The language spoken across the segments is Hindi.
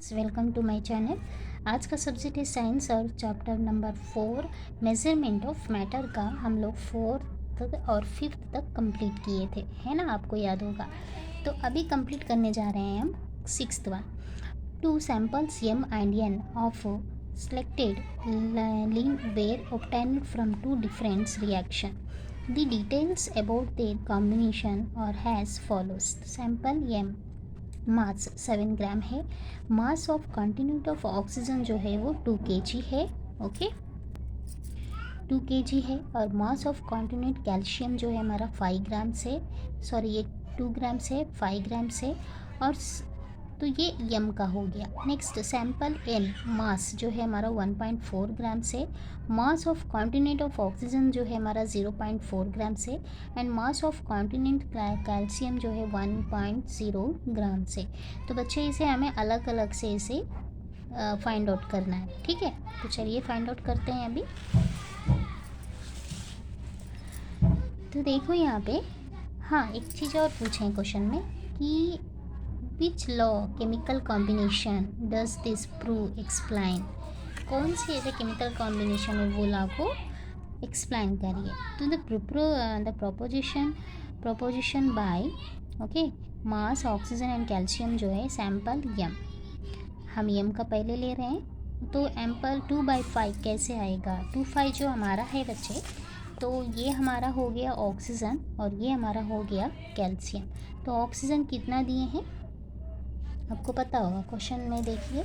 Welcome to my channel. आज का सब्जेक्ट है साइंस और chapter number 4 measurement of matter का हम लोग 4th और 5th तक कंप्लीट किए थे, है ना, आपको याद होगा। तो अभी कंप्लीट करने जा रहे हैं हम 6th one. Two samples M and N of selected lean were obtained from two different reaction. The details about their combination are as follows. Sample M मास 7 ग्राम है। मास ऑफ कंटिन्यूट ऑफ ऑक्सीजन जो है वो 2 kg है। ओके, 2 kg है। और मास ऑफ कंटिन्यूट कैल्शियम जो है हमारा 5 ग्राम से, सॉरी ये 2 ग्राम से 5 ग्राम से, और तो ये यम का हो गया। नेक्स्ट सैंपल एन मास जो है हमारा 1.4 ग्राम से, mass of continent of oxygen जो है हमारा 0.4 ग्राम से, and mass of continent calcium जो है 1.0 ग्राम से। तो बच्चे इसे हमें अलग अलग से इसे फाइंड आउट करना है, ठीक है। तो चलिए फाइंड आउट करते हैं अभी। तो देखो यहाँ पे, हाँ एक चीज़ और पूछें क्वेश्चन में कि which law chemical combination does this prove explain. कौन सी ऐसे केमिकल कॉम्बिनेशन है वो लॉ को एक्सप्लाइन करिए। तो the proposition by okay mass oxygen and calcium जो है सैंपल यम, हम यम का पहले ले रहे हैं। तो एम्पल 2/5 कैसे आएगा। 2/5 जो हमारा है बच्चे, तो ये हमारा हो गया ऑक्सीजन और ये हमारा हो गया कैल्शियम। तो ऑक्सीजन कितना दिए हैं आपको पता होगा, क्वेश्चन में देखिए,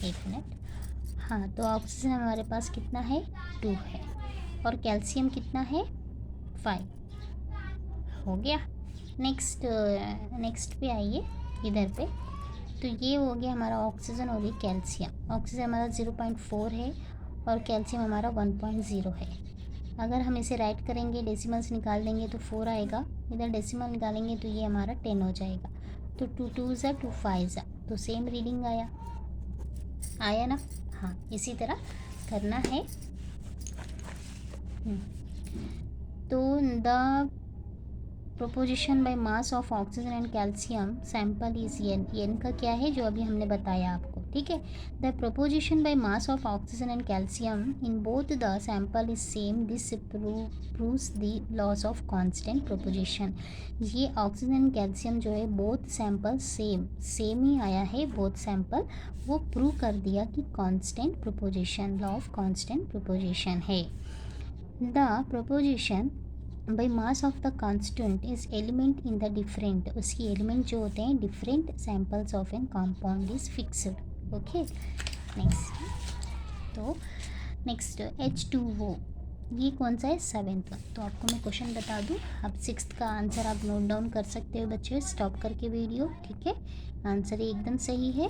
एक मिनट। हाँ, तो ऑक्सीजन हमारे पास कितना है 2 है, और कैल्शियम कितना है 5 हो गया। नेक्स्ट पे आइए इधर पे। तो ये हो गया हमारा ऑक्सीजन और ये कैल्शियम। ऑक्सीजन हमारा 0.4 है और कैल्शियम हमारा 1.0 है। अगर हम इसे राइट करेंगे, डेसिमल्स निकाल देंगे तो 4 आएगा, इधर डेसिमल निकालेंगे तो ये हमारा 10 हो जाएगा। तो 2 2 ज़ा 2 5 ज़ा, तो सेम रीडिंग आया ना। हाँ, इसी तरह करना है। तो the proposition by mass of oxygen and calcium sample is an का क्या है जो अभी हमने बताया आपको, ठीक है। The proposition by mass of oxygen and calcium in both the sample is same, this proves the loss of constant proposition. ये ऑक्सीजन एंड कैल्शियम जो है बोथ सैंपल सेम ही आया है, बोथ सैंपल, वो प्रूव कर दिया कि constant proposition, law of constant proposition है। The proposition by mass of the constant is element in the different, उसकी एलिमेंट जो होते हैं different samples of an compound is fixed. Okay, next H2O, ये कौन सा है 7th। तो आपको मैं क्वेश्चन बता दूं, अब 6th का आंसर आप नोट डाउन कर सकते हो बच्चे, स्टॉप करके वीडियो, ठीक है। आंसर एकदम सही है।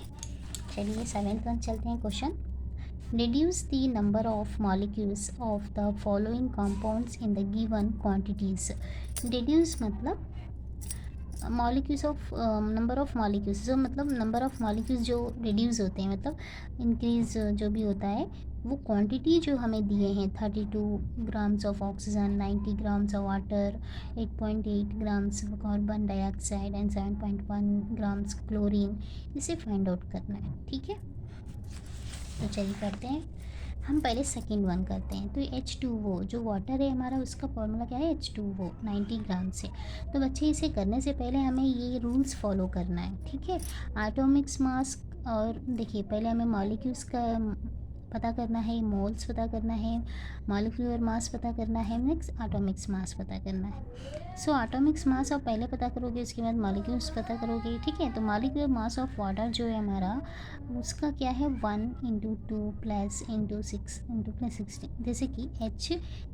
चलिए 7th वन चलते हैं question. Reduce the number of molecules of the following compounds in the given quantities. Reduce मतलब molecules of number of molecules, जो मतलब नंबर ऑफ मॉलिक्यूल्स जो रिड्यूस होते हैं, मतलब इंक्रीज जो भी होता है, वो क्वांटिटी जो हमें दिए हैं 32 grams of oxygen, 90 grams of water, 8.8 grams carbon dioxide and 7.1 grams chlorine, इसे फाइंड आउट करना है, ठीक है। तो चलिए करते हैं, हम पहले सेकंड वन करते हैं। तो H2O जो वाटर है हमारा, उसका फॉर्मूला क्या है H2O 90 ग्राम से। तो बच्चे इसे करने से पहले हमें ये रूल्स फॉलो करना है, ठीक है। एटॉमिक्स मास, और देखिए पहले हमें मॉलिक्यूल्स का पता करना है, मोल्स पता करना है, मॉलिक्यूलर मास पता करना है, नेक्स्ट एटॉमिक्स मास पता करना है। सो एटॉमिक्स मास आप पहले पता करोगे, उसके बाद मॉलिक्यूल्स पता करोगे, ठीक है। तो मॉलिक्यूलर मास ऑफ वाटर जो है हमारा, उसका क्या है 1 × 2 + × 6 × +16, जैसे कि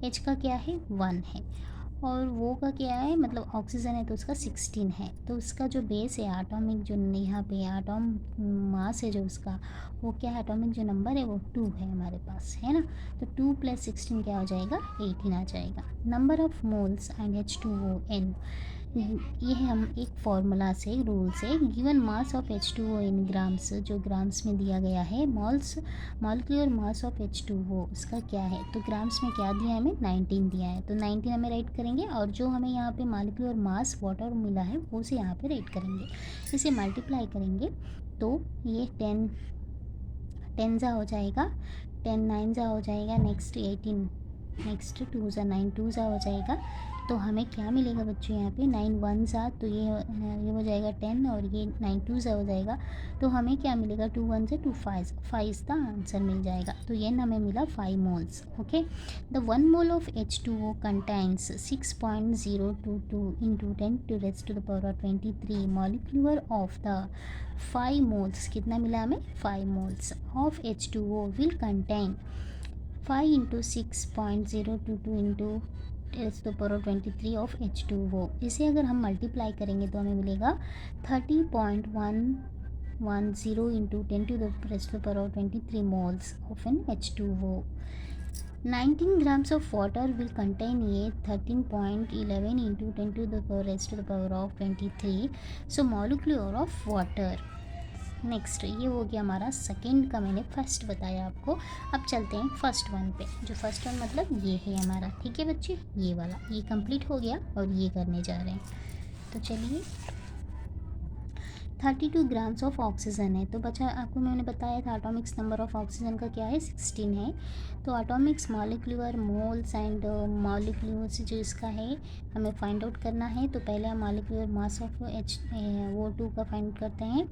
H का क्या है 1 है, और वो का क्या है, मतलब ऑक्सीजन है तो उसका 16 है। तो उसका जो बेस है एटॉमिक, जो यहाँ पे एटॉम मास है जो उसका, वो क्या है, एटॉमिक जो नंबर है वो 2 है हमारे पास, है ना। तो 2 + 16 क्या हो जाएगा 18 आ जाएगा। Number of moles and H2O n, ये हम एक फार्मूला से, रूल से, given mass of H2O in grams, जो ग्राम्स में दिया गया है, मॉलिक्यूलर मास ऑफ H2O उसका क्या है, तो ग्राम्स में क्या दिया है हमें, 19 दिया है, तो 19 हमें राइट करेंगे, और जो हमें यहाँ पे मॉलिक्यूलर मास वाटर मिला है वो से यहाँ पे राइट करेंगे, इसे मल्टीप्लाई करेंगे तो ये 10 ज़ा हो जाएगा, 10 9 ज़ा हो जाएगा, नेक्स्ट 18, नेक्स्ट 2 ज़ा 9 2 ज़ा हो जाएगा, तो हमें क्या मिलेगा बच्चों यहाँ पे 9 1 ज़ा, तो ये हो जाएगा 10, और ये 9 2 ज़ा हो जाएगा, तो हमें क्या मिलेगा 2 1 से 2 5 का आंसर मिल जाएगा, तो ये हमें मिला 5 moles. Okay, the 1 mole of H2O contains 6.022 into 10⁻23 molecular of the 5 moles, कितना मिला हमें 5 moles of H2O will contain 5 into 6.022 into 10⁻23 of H2O। इसे अगर हम मल्टीप्लाई करेंगे तो हमें मिलेगा 30.110 into 10⁻23 moles of an H2O। 19 grams of water will contain ये 13.11 into 10⁻23, so molecular of water. Next ये हो गया हमारा सेकेंड का, मैंने फर्स्ट बताया आपको। अब चलते हैं फर्स्ट वन पे, जो फर्स्ट वन मतलब ये है हमारा, ठीक है बच्चे, ये वाला ये कंप्लीट हो गया और ये करने जा रहे हैं। तो चलिए 32 ग्राम्स ऑफ ऑक्सीजन है, तो बच्चा आपको मैंने बताया था एटॉमिक्स नंबर ऑफ ऑक्सीजन का क्या है 16 है, तो Atomics molecular moles and molecules जो इसका है हमें फाइंड आउट करना है। तो पहले हम मॉलिक्यूलर मास ऑफ H2 का फाइंड करते हैं,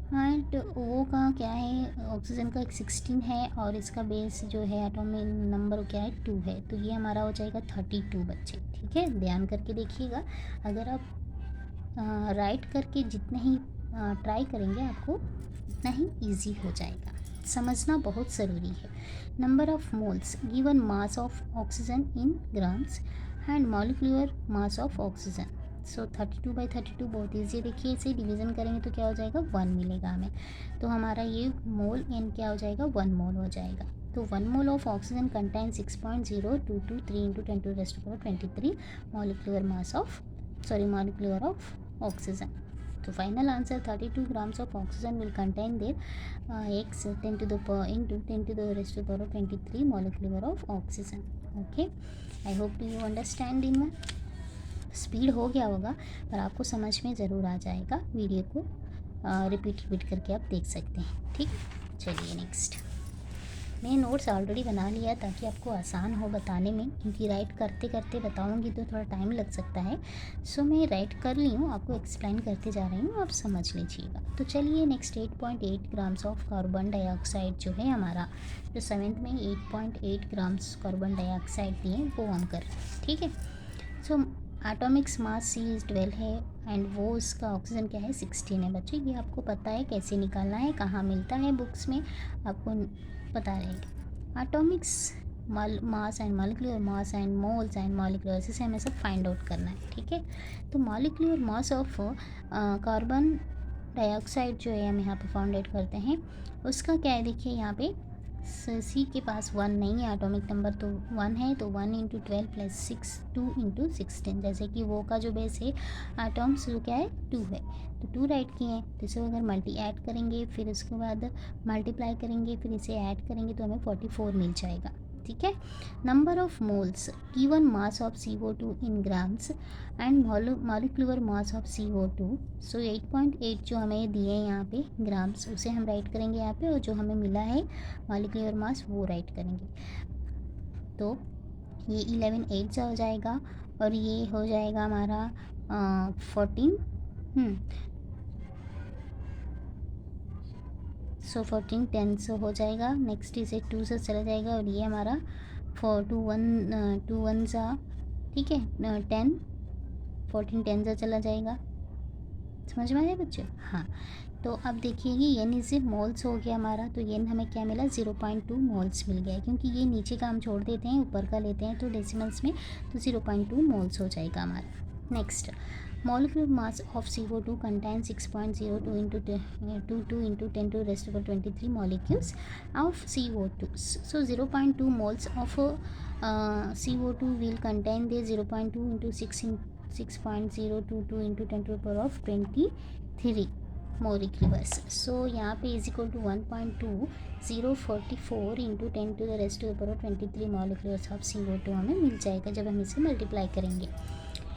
एंड वो का क्या है, ऑक्सीजन का एक 16 है, और इसका बेस जो है एटॉमिक नंबर क्या है 2 है, तो ये हमारा हो जाएगा 32 बच्चे, ठीक है, ध्यान करके देखिएगा। अगर आप राइट करके जितने ही ट्राई करेंगे आपको उतना ही इजी हो जाएगा, समझना बहुत ज़रूरी है। Number of moles given mass of oxygen in grams and molecular mass of oxygen, so 32/32 बहुत ईजी है। देखिए इसे डिवीज़न करेंगे तो क्या हो जाएगा 1 मिलेगा हमें, तो हमारा ये मोल इन क्या हो जाएगा 1 मोल हो जाएगा। तो 1 mole of oxygen contain 6.0223 into 10⁻23 molecular mass of molecular of oxygen. तो final answer 32 grams of oxygen will contain their x 10 to the power into 10 to the raised to the power of 23 molecular of oxygen. Okay, I hope you understand in speed हो गया होगा पर आपको समझ में ज़रूर आ जाएगा। वीडियो को रिपीट करके आप देख सकते हैं, ठीक। चलिए नेक्स्ट, मैं नोट्स ऑलरेडी बना लिया ताकि आपको आसान हो बताने में, क्योंकि राइट करते करते बताऊंगी तो थोड़ा टाइम लग सकता है, सो मैं राइट कर ली हूँ, आपको एक्सप्लेन करते जा रही हूँ, आप समझ लीजिएगा। तो चलिए next 8.8 grams of carbon dioxide जो है हमारा, जो 7th में 8.8 ग्राम्स कार्बन डाइऑक्साइड दिए वो हम कर रहे हैं, ठीक है। सो एटॉमिक्स मास C12 है एंड वो उसका ऑक्सीजन क्या है 16 है बच्चे, ये आपको पता है कैसे निकालना है, कहाँ मिलता है, बुक्स में आपको पता रहेगा। Atomics mass and molecular mass and moles and molecular, इसे हमें सब फाइंड आउट करना है, ठीक है। तो molecular mass of carbon dioxide जो है हम यहाँ पे फाइंड आउट करते हैं, उसका क्या है, देखिए यहाँ पे सी के पास 1 नहीं है, एटॉमिक नंबर तो 1 है, तो 1 इंटू 12 प्लस 6 2 इंटू 16, जैसे कि वो का जो बेस है एटॉम्स जो क्या है 2 है, तो 2 राइट किए हैं, तो इसे अगर मल्टी ऐड करेंगे फिर उसके बाद मल्टीप्लाई करेंगे फिर इसे ऐड करेंगे तो हमें 44 मिल जाएगा, ठीक है। Number of moles given mass of CO2 in grams and molecular mass of CO2, सो 8.8 जो हमें दिए हैं यहाँ पे ग्राम्स, उसे हम राइट करेंगे यहाँ पे, और जो हमें मिला है मॉलिक्यूलर मास वो राइट करेंगे, तो ये 11 8 हो जाएगा, और ये हो जाएगा हमारा 14 सो 14 10 से हो जाएगा, नेक्स्ट इसे 2 से चला जाएगा, और ये हमारा 2 1 सा, ठीक है, 10 14 10 से चला जाएगा, समझ में आया बच्चों। हाँ, तो अब देखिए ये एन इसे मोल्स हो गया हमारा, तो ये हमें क्या मिला 0.2 मोल्स मिल गया, क्योंकि ये नीचे का हम छोड़ देते हैं ऊपर का लेते हैं तो डेसिमल्स में, तो 0.2 मोल्स हो जाएगा हमारा। Next, molecular mass of CO2 contains 6.02 into 22 into 10 to the raised to the 23 molecules of CO2. So 0.2 moles of CO2 will contain the 0.2 into 6 6.022 into 10⁻23 मोलिक रिवर्स. सो यहाँ पे इज इक्वल टू 1.2044 इंटू 10⁻23 मोलिक रिवर्स ऑफ CO2 हमें मिल जाएगा जब हम इसे मल्टीप्लाई करेंगे.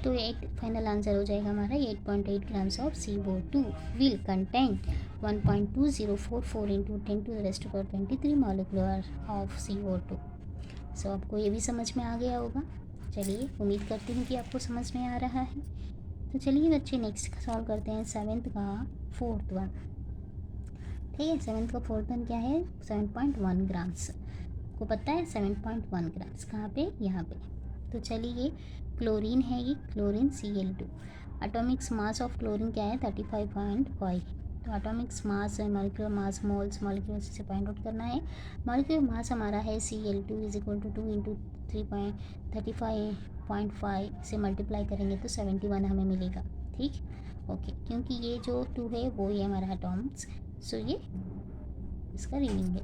तो एक फाइनल आंसर हो जाएगा हमारा 8.8 grams of CO2 will contain 1.2044 into 10⁻23 molecular of CO2. सो आपको ये भी समझ में आ गया होगा. चलिए, उम्मीद करती हूँ कि आपको समझ में आ रहा है. तो चलिए बच्चे, नेक्स्ट सॉल्व करते हैं 7th का 4th वन. ठीक है, 7th का 4th वन क्या है? 7.1 ग्राम्स. को पता है 7.1 ग्राम्स कहाँ पे? यहाँ पे. तो चलिए, क्लोरीन है ये, chlorine Cl2. Atomics mass of chlorine क्या है? 35.5. तो एटॉमिक्स मास, मॉलिक्यूलर मास, मोल्स, मॉलिक्यूलर से फाइंड आउट करना है. मॉलिक्यूलर मास हमारा है Cl2 is equal to 2 into 35.5 से मल्टीप्लाई करेंगे तो 71 हमें मिलेगा. ठीक, ओके. क्योंकि ये जो 2 है वो ही हमारा एटॉम्स, सो ये इसका रीडिंग है.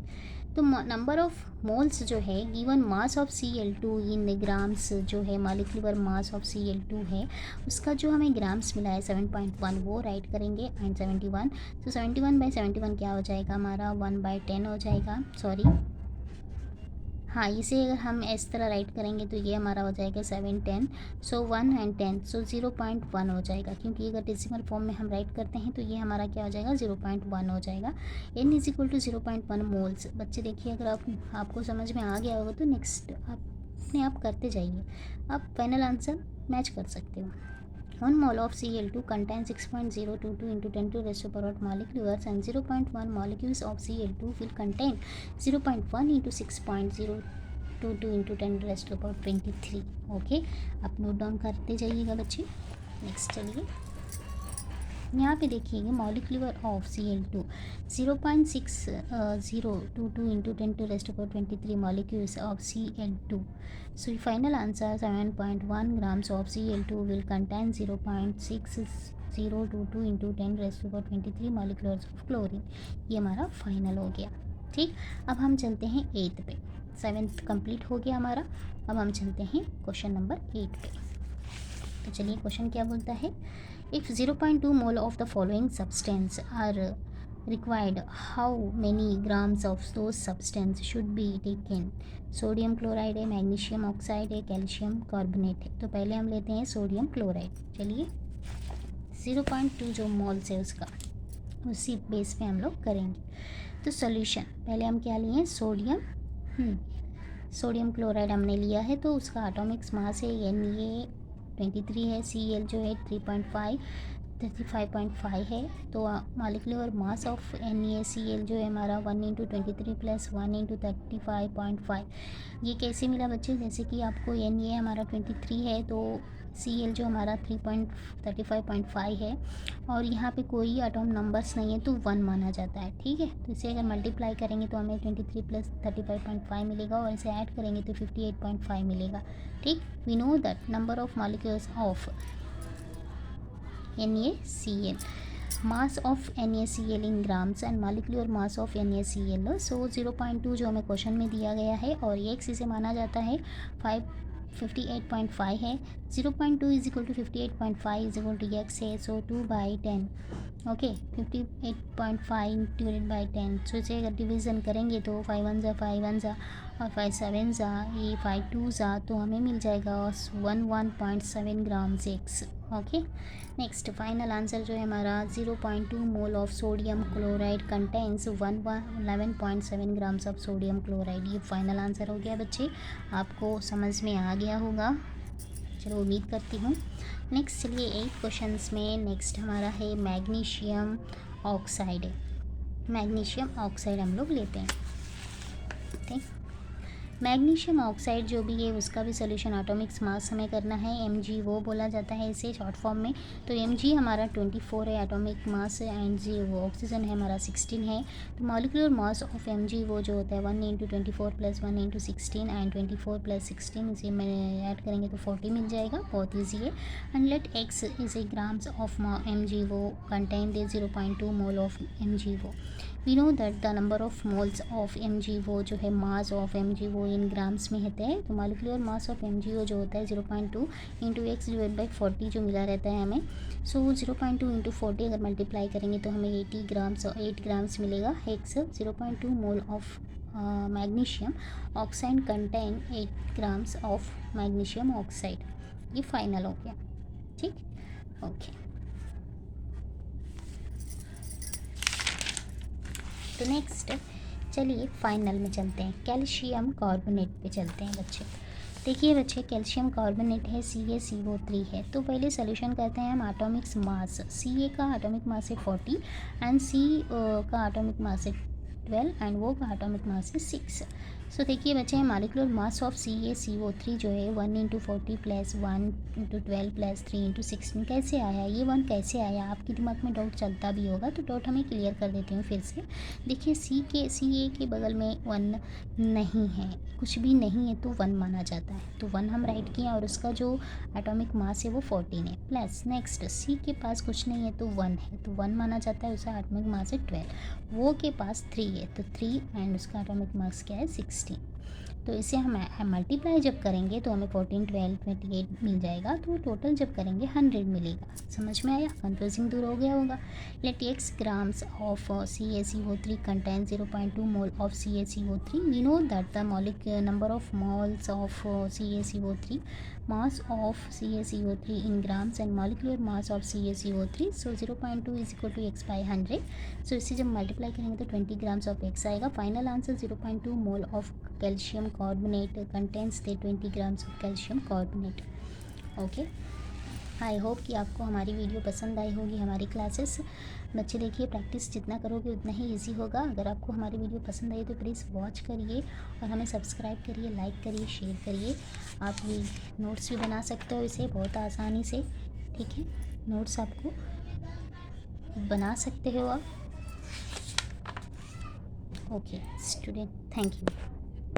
तो नंबर ऑफ मोल्स जो है given mass of Cl2 in grams जो है मॉलिक्यूलर मास ऑफ Cl2 है उसका जो हमें ग्राम्स मिला है 7.1 वो राइट करेंगे. एंड 71, तो 71/71 क्या हो जाएगा हमारा? 1/10 हो जाएगा. सॉरी, हाँ, इसे अगर हम इस तरह राइट करेंगे तो ये हमारा हो जाएगा 7 10. सो 1 and 10, सो 0.1 हो जाएगा. क्योंकि अगर डेसिमल फॉर्म में हम राइट करते हैं तो ये हमारा क्या हो जाएगा? 0.1 हो जाएगा. n is equal to 0.1 moles. बच्चे देखिए, अगर आपको समझ में आ गया होगा तो नेक्स्ट आप अपने आप करते जाइए. आप फाइनल आंसर मैच कर सकते हो. 1 mole of Cl2 contains 6.022 into 10⁻⁸ molecules and 0.1 molecules of Cl2 will contain 0.1 into 6.022 into 10⁻23. Okay, आप नोट डाउन करते जाइएगा बच्चे. नेक्स्ट चलिए, यहाँ पे देखिएगा molecular of Cl2 0.6022 into 10⁻23 molecules of Cl2. So final answer 7.1 grams of Cl2 will contain 0.6022 into 10⁻23 molecules of chlorine. ये हमारा फाइनल हो गया. ठीक, अब हम चलते हैं 8th पे. 7th कंप्लीट हो गया हमारा. अब हम चलते हैं क्वेश्चन नंबर 8 पे. तो चलिए, क्वेश्चन क्या बोलता है? If 0.2 mole of the following substance are required, how many grams of those substance should be taken? Sodium chloride है, मैग्नीशियम ऑक्साइड है, कैल्शियम कार्बोनेट है. तो पहले हम लेते हैं सोडियम क्लोराइड. चलिए, 0.2 जो मोल्स है उसका, उसी बेस पे हम लोग करेंगे. तो सॉल्यूशन पहले हम क्या लिए? सोडियम क्लोराइड हमने लिया है तो उसका एटॉमिक्स मास है Na23 है, Cl जो है 35.5 है. तो मॉलिक्यूलर मास ऑफ NaCl जो है हमारा 1 इंटू 23 प्लस 1 इंटू 35.5. ये कैसे मिला बच्चे? जैसे कि आपको Na हमारा 23 है तो Cl जो हमारा 35.5 है और यहाँ पे कोई एटॉम नंबर्स नहीं है तो 1 माना जाता है. ठीक है, तो इसे अगर मल्टीप्लाई करेंगे तो हमें 23 प्लस 35.5 मिलेगा और इसे ऐड करेंगे तो 58.5 मिलेगा. ठीक, we know that number of molecules of NaCl, mass of NaCl in grams and molecular mass of NaCl. So 0.2 जो हमें क्वेश्चन में दिया गया है और ये इसे माना जाता है 58.5 है. 0.2 is equal to 58.5 is equal to x है. So 2/10. Okay, 58.5 divided by 10. So इसे अगर डिवीज़न करेंगे तो 5 1 ज़ा 5 1 ज़ा और 5 7 ज़ा, ये 5 2 ज़ा, तो हमें मिल जाएगा 11.7 grams x. Okay, next final answer जो है हमारा 0.2 mole of sodium chloride contains 11.7 grams of sodium chloride. ये फाइनल आंसर हो गया बच्चे. आपको समझ में आ गया होगा, चलो उम्मीद करती हूँ. नेक्स्ट चलिए 8 क्वेश्चंस में नेक्स्ट हमारा है मैग्नीशियम ऑक्साइड. मैग्नीशियम ऑक्साइड हम लोग लेते हैं. ठीक, मैग्नीशियम ऑक्साइड जो भी है उसका भी सोल्यूशन एटॉमिक्स मास हमें करना है. Mg वो बोला जाता है इसे शॉर्ट फॉर्म में. तो Mg हमारा 24 है एटॉमिक मास एंड जी वो ऑक्सीजन है हमारा 16 है. तो मॉलिक्यूलर मास ऑफ Mg वो जो होता है 1 into 24 plus 1 into 16 and 24 plus 16 इसे में ऐड करेंगे तो 40 मिल जाएगा. बहुत ईजी है. And let x is a grams of Mg वो contain the 0.2 mole of Mg वो. We know that the number of moles of Mg वो जो है मास ऑफ Mg वो वो इन ग्राम्स में रहता है। तो मॉलिक्यूलर मास ऑफ MgO जो होता है 0.2 इंटू एक्स डिवाइड बाई 40 जो मिला रहता है हमें। सो 0.2 इंटू 40 अगर मल्टीप्लाई करेंगे तो हमें 80 ग्राम्स और 8 ग्राम्स मिलेगा। X 0.2 mole of magnesium oxide contain 8 grams of magnesium oxide. ये फाइनल हो गया, ठीक, ओके। तो नेक्स्ट चलिए फाइनल में चलते हैं, कैल्शियम कार्बोनेट पे चलते हैं बच्चे। देखिए बच्चे, कैल्शियम कार्बोनेट है CaCO3 है। तो पहले सोल्यूशन करते हैं हम एटॉमिक मास। Ca का एटॉमिक मास है 40 एंड C का एटॉमिक मास है 12 एंड वो का एटॉमिक मास है 6। सो देखिए बच्चे, मॉलिक्यूलर मास ऑफ CaCO3 जो है 1 into 40 plus 1 into 12 plus 3 into 16 कैसे आया, ये 1 कैसे आया, आपके दिमाग में डाउट चलता भी होगा, तो डाउट हमें क्लियर कर देती हूँ फिर से। देखिए Ca के बगल में 1 नहीं है, कुछ भी नहीं है तो 1 माना जाता है, तो 1 हम राइट किए और उसका जो एटॉमिक मास है वो 14 है। प्लस नेक्स्ट C के पास कुछ नहीं है तो 1 है, तो 1 माना जाता है, उसका एटॉमिक मास है 12। वो के पास 3 है तो 3 एंड उसका एटॉमिक मास क्या है 16। तो इसे हम मल्टीप्लाई जब करेंगे तो हमें 14, 12, 28 मिल जाएगा, तो टोटल जब करेंगे 100 मिलेगा। समझ में आया, कंफ्यूजिंग दूर हो गया होगा। Let x grams of CaCO3 contain 0.2 mole of CaCO3। We know that the molecular number of moles of CaCO3, mass of CaCO3 in grams and molecular mass of CaCO3। so 0.2 is equal to x by 100। सो इसे जब मल्टीप्लाई करेंगे तो 20 ग्राम्स ऑफ x आएगा। Final answer 0.2 mole of calcium carbonate contents the 20 grams of calcium carbonate. Okay, I hope कि आपको हमारी वीडियो पसंद आई होगी, हमारी क्लासेस। बच्चे देखिए, प्रैक्टिस जितना करोगे उतना ही इजी होगा। अगर आपको हमारी वीडियो पसंद आई तो प्लीज़ वॉच करिए और हमें सब्सक्राइब करिए, लाइक करिए, शेयर करिए। आप भी नोट्स भी बना सकते हो इसे बहुत आसानी से, ठीक है। नोट्स आपको बना सकते हो आप। Okay student, thank you.